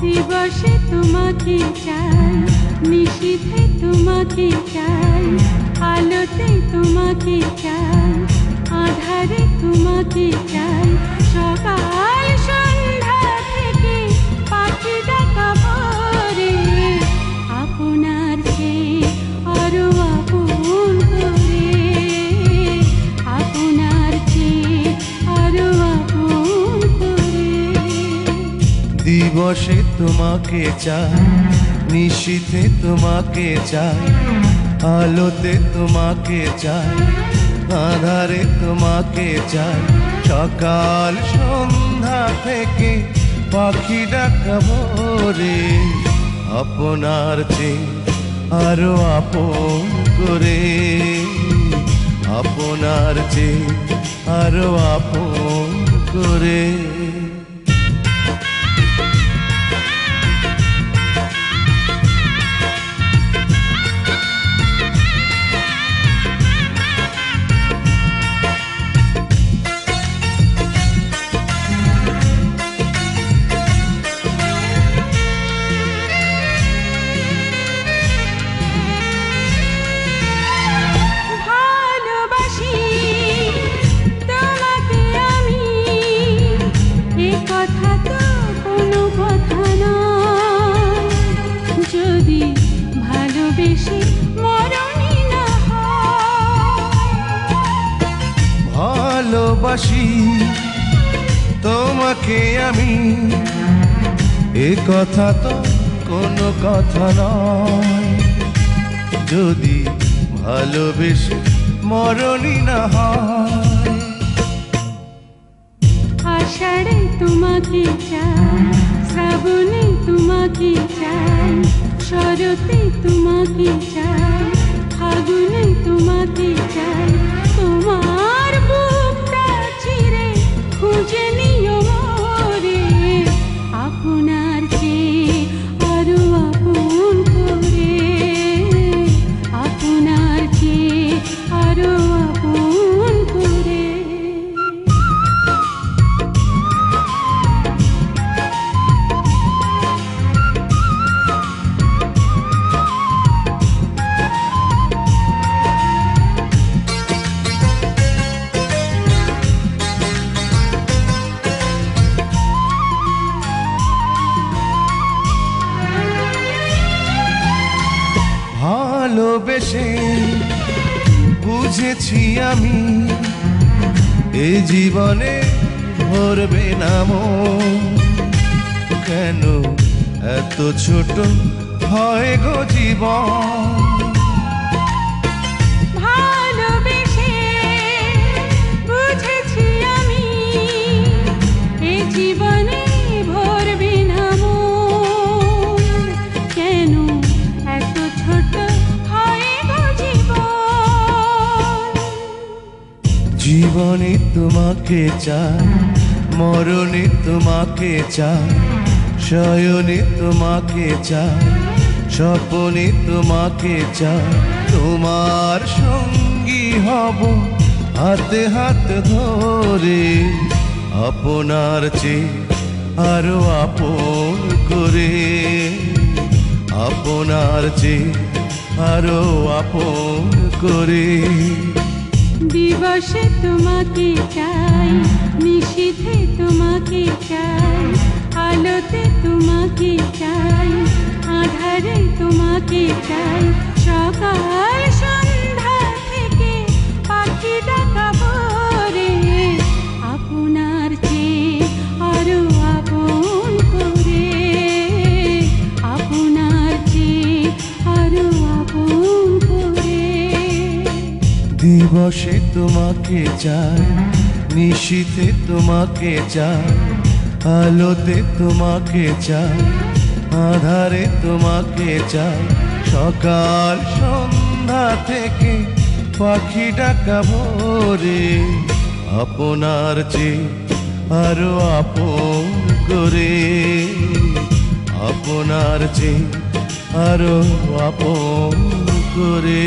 দিবসে তোমাকে চাই, নিশীথে তোমাকে চাই, আলোতে তোমাকে চাই, আধারে তোমাকে চাই। সকাল সন্ধ্যা থেকে পাখি ডাকা ভোরে, আপনার চেয়ে আরো আপন করে, আপনার চেয়ে আরো আপন করে। দিবসে তোমাকে চাই, নিশীথে তোমাকে চাই, আলোতে তোমাকে চাই, আধারে তোমাকে চাই। সকাল সন্ধ্যা থেকে পাখি ডাকা ভোরে, আপনার চেয়ে আরো আপন করে, আপনার চেয়ে আরো আপন করে। ভালোবাসি তোমাকে আমি, এ কথা তো কোনো কথা নয়। যদি ভালোবেসে মরণই না হয়। আষাঢ়ে তোমাকে চাই, শ্রাবণে তোমাকে চাই, শরতে তোমাকে চাই, ফাগুনে তোমাকে চাই। তোমার বুকটা চিরে খুঁজে নিও মোরে, আপনার চেয়ে আরো আপন করে, আপনার চেয়ে আরো আপন করে। ভালোবেসে বুঝেছি আমি, এ জীবনে ভরবে না মন। কেন এত ছোট হয় গো জীবন? ভালোবেসে বুঝেছি আমি, এ জীবনে ভরবে না মন। কেন এত ছোট হয় গো জীবন? জীবনে তোমাকে চাই, মরণে তোমাকে চাই, শয়নে তোমাকে চাই, স্বপ্নে তোমাকে চাই। তোমার সঙ্গী হব হাতে হাত ধরে, আপনার চেয়ে আরো আপন করে, আপনার চেয়ে আরো আপন করে। দিবসে তোমাকে চাই, নিশীথে তোমাকে চাই, আলোতে তোমাকে চাই, আধারে তোমাকে চাই। সকাল সন্ধ্যা থেকে পাখি ডাকা ভোরে, আপনার চেয়ে আরো আপন করে, আপনার চেয়ে আরো আপন করে। দিবসে তোমাকে চাই, নিশীথে তোমাকে চাই, আলোতে তোমাকে চাই, আধারে তোমাকে চাই। সকাল সন্ধ্যা থেকে পাখি ডাকা ভোরে, আপনার চেয়ে আরো আপন করে, আপনার চেয়ে আরো আপন করে।